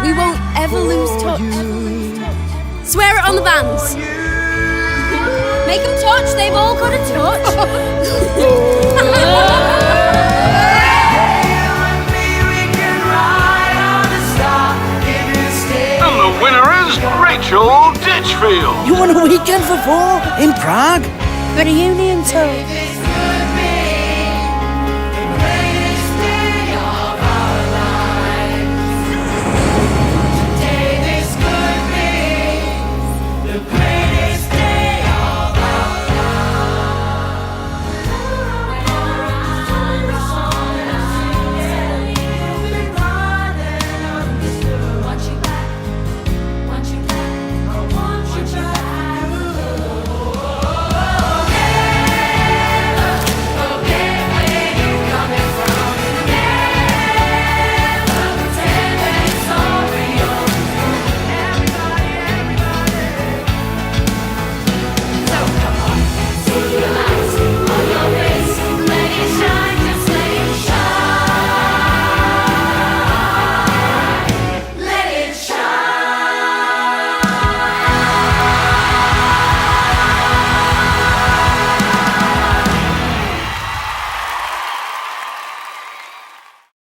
We won't ever lose touch. Swear it on the bands. Make them touch, they've all got a touch. And the winner is Rachel Ditchfield. You want a weekend for four in Prague? Got a union toe.